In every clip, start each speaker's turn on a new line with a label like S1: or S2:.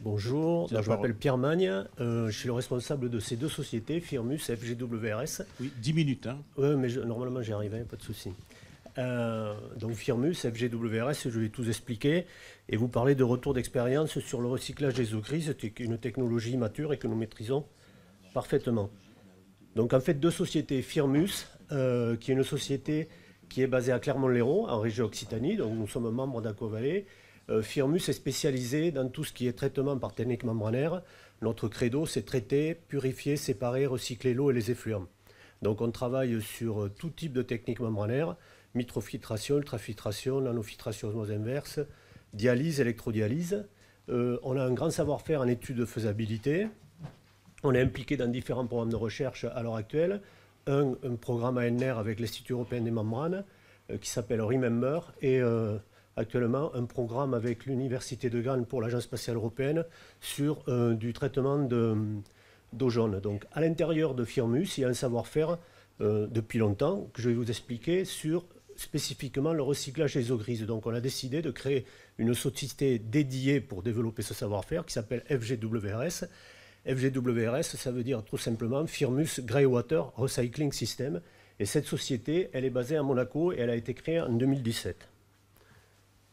S1: Bonjour, je m'appelle Pierre Magne, je suis le responsable de ces deux sociétés, Firmus et FGWRS.
S2: Oui, 10 minutes. Hein.
S1: Oui, mais normalement j'y arrive, pas de souci. Donc Firmus, FGWRS, je vais tout expliquer et vous parler de retour d'expérience sur le recyclage des eaux grises, qui est une technologie mature et que nous maîtrisons parfaitement. Donc en fait, deux sociétés, Firmus, qui est une société qui est basée à Clermont-Lérault, en région Occitanie, donc nous sommes membres d'Aquavalley. Firmus est spécialisé dans tout ce qui est traitement par technique membranaire. Notre credo, c'est traiter, purifier, séparer, recycler l'eau et les effluents. Donc on travaille sur tout type de technique membranaire, microfiltration, ultrafiltration, nanofiltration osmose inverse, dialyse, électrodialyse. On a un grand savoir-faire en études de faisabilité. On est impliqué dans différents programmes de recherche à l'heure actuelle. Un programme ANR avec l'Institut européen des membranes qui s'appelle Remember et actuellement un programme avec l'Université de Gand pour l'Agence spatiale européenne sur du traitement d'eau jaune. Donc à l'intérieur de Firmus, il y a un savoir-faire depuis longtemps que je vais vous expliquer sur spécifiquement le recyclage des eaux grises. Donc on a décidé de créer une société dédiée pour développer ce savoir-faire qui s'appelle FGWRS. FGWRS, ça veut dire tout simplement Firmus Greywater Recycling System. Et cette société, elle est basée à Monaco et elle a été créée en 2017.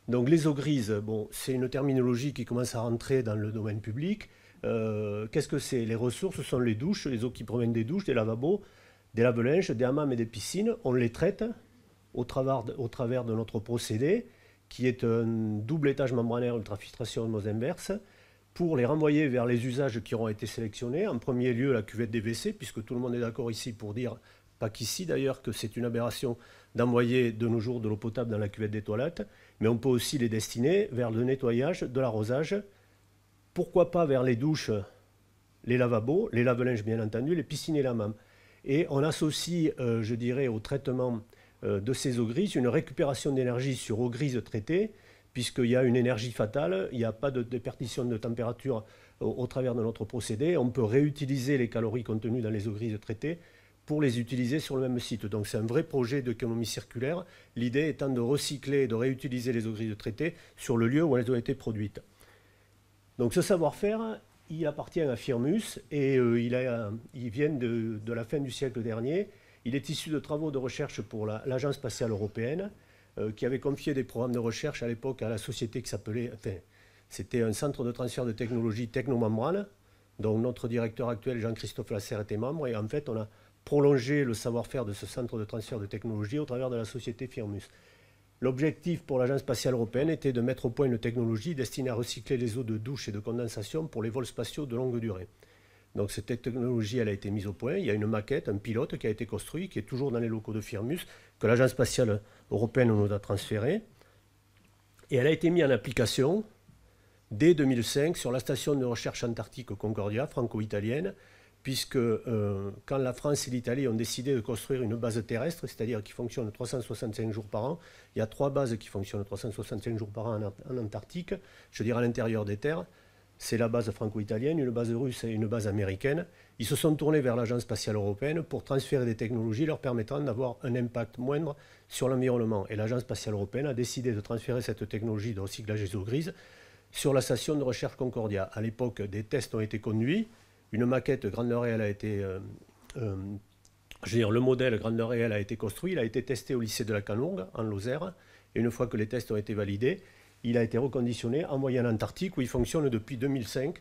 S1: Donc les eaux grises, bon, c'est une terminologie qui commence à rentrer dans le domaine public. Qu'est-ce que c'est? Les ressources, ce sont les douches, les eaux qui proviennent des douches, des lavabos, des lave-linges, des hammams et des piscines. On les traite au travers de notre procédé, qui est un double étage membranaire ultrafiltration osmose inverse, pour les renvoyer vers les usages qui auront été sélectionnés. En premier lieu, la cuvette des WC, puisque tout le monde est d'accord ici pour dire, pas qu'ici d'ailleurs, que c'est une aberration d'envoyer de nos jours de l'eau potable dans la cuvette des toilettes, mais on peut aussi les destiner vers le nettoyage, de l'arrosage, pourquoi pas vers les douches, les lavabos, les lave-linges bien entendu, les piscines et les hammams. Et on associe, je dirais, au traitement de ces eaux grises, une récupération d'énergie sur eau grise traitée, puisqu'il y a une énergie fatale, il n'y a pas de déperdition de température au travers de notre procédé. On peut réutiliser les calories contenues dans les eaux grises traitées pour les utiliser sur le même site. Donc c'est un vrai projet d'économie circulaire, l'idée étant de recycler et de réutiliser les eaux grises traitées sur le lieu où elles ont été produites. Donc ce savoir-faire, il appartient à Firmus et il vient de la fin du siècle dernier. Il est issu de travaux de recherche pour l'Agence spatiale européenne, qui avait confié des programmes de recherche à l'époque à la société qui s'appelait, enfin, c'était un centre de transfert de technologie Technomembrane, dont notre directeur actuel, Jean-Christophe Lasserre, était membre, et en fait, on a prolongé le savoir-faire de ce centre de transfert de technologie au travers de la société Firmus. L'objectif pour l'Agence spatiale européenne était de mettre au point une technologie destinée à recycler les eaux de douche et de condensation pour les vols spatiaux de longue durée. Donc cette technologie, elle a été mise au point. Il y a une maquette, un pilote qui a été construit, qui est toujours dans les locaux de Firmus, que l'Agence spatiale européenne nous a transféré. Et elle a été mise en application dès 2005 sur la station de recherche antarctique Concordia, franco-italienne, puisque quand la France et l'Italie ont décidé de construire une base terrestre, c'est-à-dire qui fonctionne 365 jours par an, il y a 3 bases qui fonctionnent 365 jours par an en Antarctique, je veux dire à l'intérieur des terres. C'est la base franco-italienne, une base russe et une base américaine. Ils se sont tournés vers l'Agence spatiale européenne pour transférer des technologies leur permettant d'avoir un impact moindre sur l'environnement. Et l'Agence spatiale européenne a décidé de transférer cette technologie de recyclage des eaux grises sur la station de recherche Concordia. À l'époque, des tests ont été conduits. Une maquette grandeur réelle a été... le modèle grandeur réelle a été construit. Il a été testé au lycée de la Canourgue, en Lozère. Et une fois que les tests ont été validés, il a été reconditionné, envoyé en Antarctique où il fonctionne depuis 2005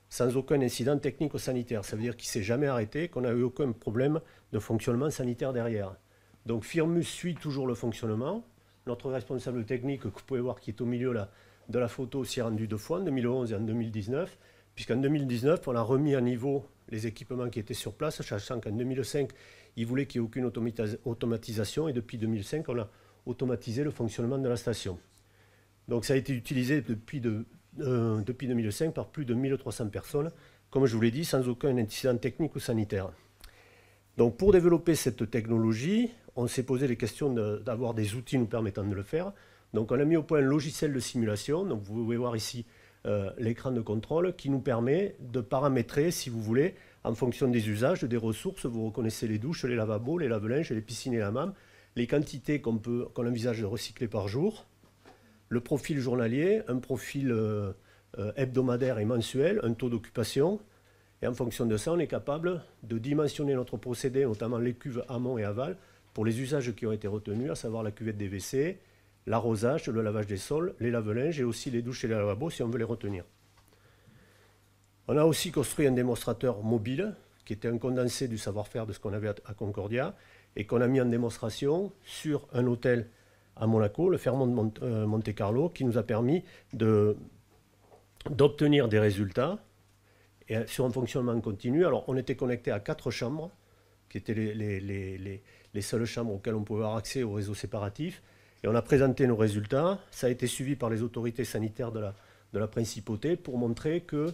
S1: sans aucun incident technico-sanitaire. Ça veut dire qu'il ne s'est jamais arrêté, qu'on n'a eu aucun problème de fonctionnement sanitaire derrière. Donc Firmus suit toujours le fonctionnement. Notre responsable technique, que vous pouvez voir qui est au milieu là, de la photo, s'y est rendu 2 fois, en 2011 et en 2019, puisqu'en 2019, on a remis à niveau les équipements qui étaient sur place, sachant qu'en 2005, il voulait qu'il n'y ait aucune automatisation, et depuis 2005, on a automatisé le fonctionnement de la station. Donc ça a été utilisé depuis 2005 par plus de 1300 personnes, comme je vous l'ai dit, sans aucun incident technique ou sanitaire. Donc pour développer cette technologie, on s'est posé les questions d'avoir des outils nous permettant de le faire. Donc on a mis au point un logiciel de simulation, donc vous pouvez voir ici l'écran de contrôle, qui nous permet de paramétrer, si vous voulez, en fonction des usages, des ressources. Vous reconnaissez les douches, les lavabos, les lave-linges, les piscines et les hammams, les quantités qu'on envisage de recycler par jour, le profil journalier, un profil hebdomadaire et mensuel, un taux d'occupation. Et en fonction de ça, on est capable de dimensionner notre procédé, notamment les cuves amont et aval, pour les usages qui ont été retenus, à savoir la cuvette des WC, l'arrosage, le lavage des sols, les lave-linges et aussi les douches et les lavabos si on veut les retenir. On a aussi construit un démonstrateur mobile, qui était un condensé du savoir-faire de ce qu'on avait à Concordia, et qu'on a mis en démonstration sur un hôtel à Monaco, le Fairmont de Monte Carlo, qui nous a permis d'obtenir des résultats et sur un fonctionnement continu. Alors, on était connecté à 4 chambres, qui étaient les seules chambres auxquelles on pouvait avoir accès au réseau séparatif. Et on a présenté nos résultats. Ça a été suivi par les autorités sanitaires de la principauté pour montrer que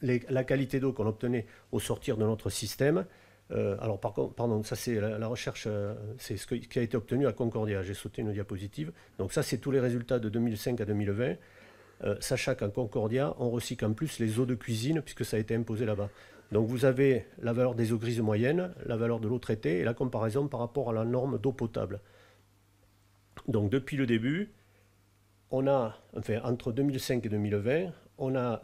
S1: la qualité d'eau qu'on obtenait au sortir de notre système. Alors, par contre, pardon, ça c'est la recherche, c'est ce qui a été obtenu à Concordia. J'ai sauté une diapositive. Donc, ça, c'est tous les résultats de 2005 à 2020. Sachant qu'en Concordia, on recycle en plus les eaux de cuisine, puisque ça a été imposé là-bas. Donc, vous avez la valeur des eaux grises moyennes, la valeur de l'eau traitée et la comparaison par rapport à la norme d'eau potable. Donc, depuis le début, on a, enfin, entre 2005 et 2020, on a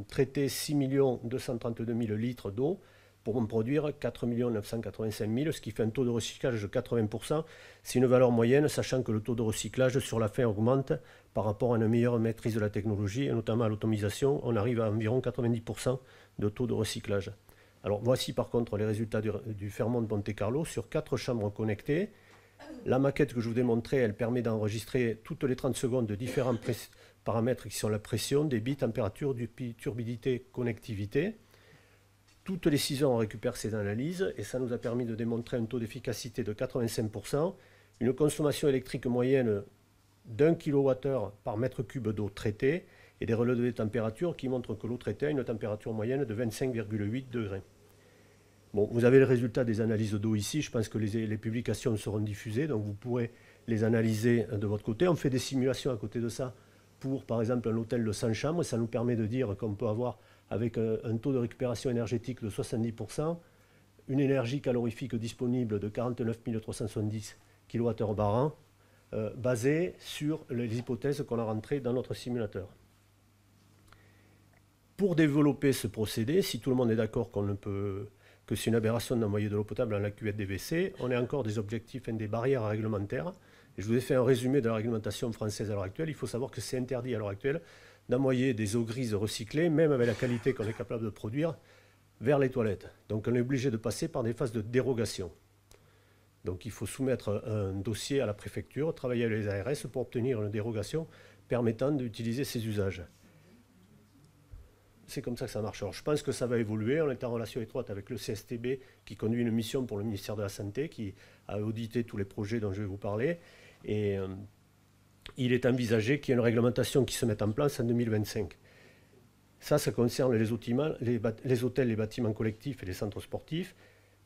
S1: traité 6 232 000 litres d'eau pour en produire 4 985 000, ce qui fait un taux de recyclage de 80%. C'est une valeur moyenne, sachant que le taux de recyclage sur la fin augmente par rapport à une meilleure maîtrise de la technologie, et notamment à l'automatisation. On arrive à environ 90% de taux de recyclage. Alors voici par contre les résultats du Fairmont de Monte Carlo sur 4 chambres connectées. La maquette que je vous ai montrée, elle permet d'enregistrer toutes les 30 secondes de différents paramètres qui sont la pression, débit, température, turbidité, connectivité. Toutes les 6 heures, on récupère ces analyses et ça nous a permis de démontrer un taux d'efficacité de 85%, une consommation électrique moyenne d'1 kWh par mètre cube d'eau traitée et des relevés de température qui montrent que l'eau traitée a une température moyenne de 25,8 degrés. Bon, vous avez le résultat des analyses d'eau ici. Je pense que les publications seront diffusées, donc vous pourrez les analyser de votre côté. On fait des simulations à côté de ça pour, par exemple, un hôtel de 100 chambres. Ça nous permet de dire qu'on peut avoir, avec un taux de récupération énergétique de 70%, une énergie calorifique disponible de 49 370 kWh par an, basée sur les hypothèses qu'on a rentrées dans notre simulateur. Pour développer ce procédé, si tout le monde est d'accord que c'est une aberration d'envoyer de l'eau potable dans la cuvette des WC, on a encore des objectifs, des barrières réglementaires. Et je vous ai fait un résumé de la réglementation française à l'heure actuelle. Il faut savoir que c'est interdit à l'heure actuelle d'envoyer des eaux grises recyclées, même avec la qualité qu'on est capable de produire, vers les toilettes. Donc on est obligé de passer par des phases de dérogation. Donc il faut soumettre un dossier à la préfecture, travailler avec les ARS pour obtenir une dérogation permettant d'utiliser ces usages. C'est comme ça que ça marche. Alors, je pense que ça va évoluer. On est en relation étroite avec le CSTB qui conduit une mission pour le ministère de la Santé, qui a audité tous les projets dont je vais vous parler. Et il est envisagé qu'il y ait une réglementation qui se mette en place en 2025. Ça concerne les hôtels, les bâtiments collectifs et les centres sportifs.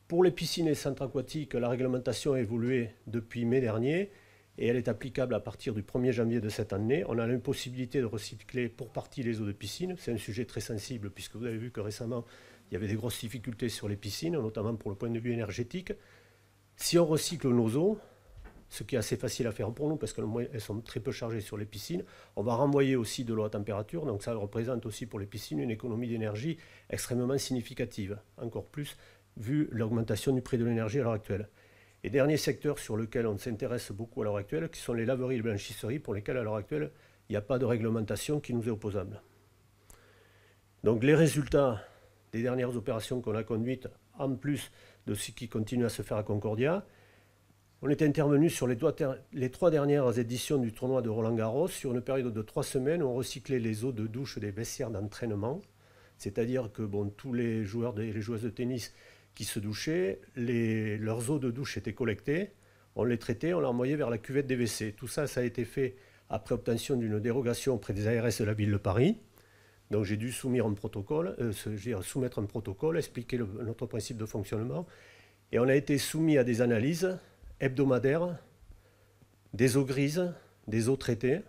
S1: Pour les piscines et les centres aquatiques, la réglementation a évolué depuis mai dernier et elle est applicable à partir du 1er janvier de cette année. On a la possibilité de recycler pour partie les eaux de piscine. C'est un sujet très sensible puisque vous avez vu que récemment, il y avait des grosses difficultés sur les piscines, notamment pour le point de vue énergétique. Si on recycle nos eaux, ce qui est assez facile à faire pour nous parce qu'elles sont très peu chargées sur les piscines, on va renvoyer aussi de l'eau à température. Donc ça représente aussi pour les piscines une économie d'énergie extrêmement significative, encore plus vu l'augmentation du prix de l'énergie à l'heure actuelle. Et dernier secteur sur lequel on s'intéresse beaucoup à l'heure actuelle, qui sont les laveries et les blanchisseries, pour lesquelles à l'heure actuelle, il n'y a pas de réglementation qui nous est opposable. Donc les résultats des dernières opérations qu'on a conduites, en plus de ce qui continue à se faire à Concordia, on est intervenu sur les 3 dernières éditions du tournoi de Roland-Garros sur une période de 3 semaines où on recyclait les eaux de douche des vestiaires d'entraînement, c'est-à-dire que tous les joueurs et les joueuses de tennis qui se douchaient, leurs eaux de douche étaient collectées, on les traitait, on les envoyait vers la cuvette des WC. Tout ça, ça a été fait après obtention d'une dérogation auprès des ARS de la ville de Paris. Donc j'ai dû soumettre un protocole, expliquer notre principe de fonctionnement. Et on a été soumis à des analyses hebdomadaires des eaux grises, des eaux traitées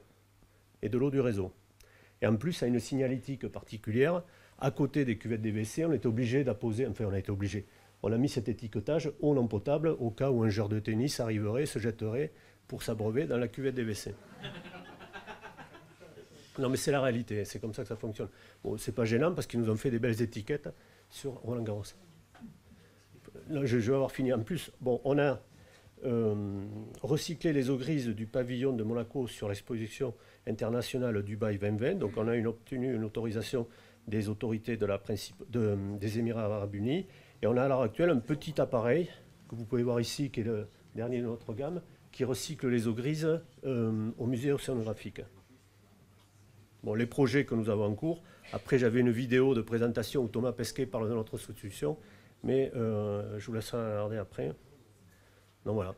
S1: et de l'eau du réseau. Et en plus, à une signalétique particulière, à côté des cuvettes des WC, on était obligé d'apposer, on a mis cet étiquetage eau non potable au cas où un joueur de tennis arriverait, se jetterait pour s'abreuver dans la cuvette des WC. Non, mais c'est la réalité, c'est comme ça que ça fonctionne. Bon, c'est pas gênant parce qu'ils nous ont fait des belles étiquettes sur Roland Garros. Là, je vais avoir fini. En plus, bon, on a recyclé les eaux grises du pavillon de Monaco sur l'exposition internationale Dubaï 2020. Donc, on a obtenu une autorisation des autorités des Émirats arabes unis. Et on a à l'heure actuelle un petit appareil que vous pouvez voir ici, qui est le dernier de notre gamme, qui recycle les eaux grises au musée océanographique. Bon, les projets que nous avons en cours. Après, j'avais une vidéo de présentation où Thomas Pesquet parle de notre solution, mais je vous laisserai regarder après. Donc voilà.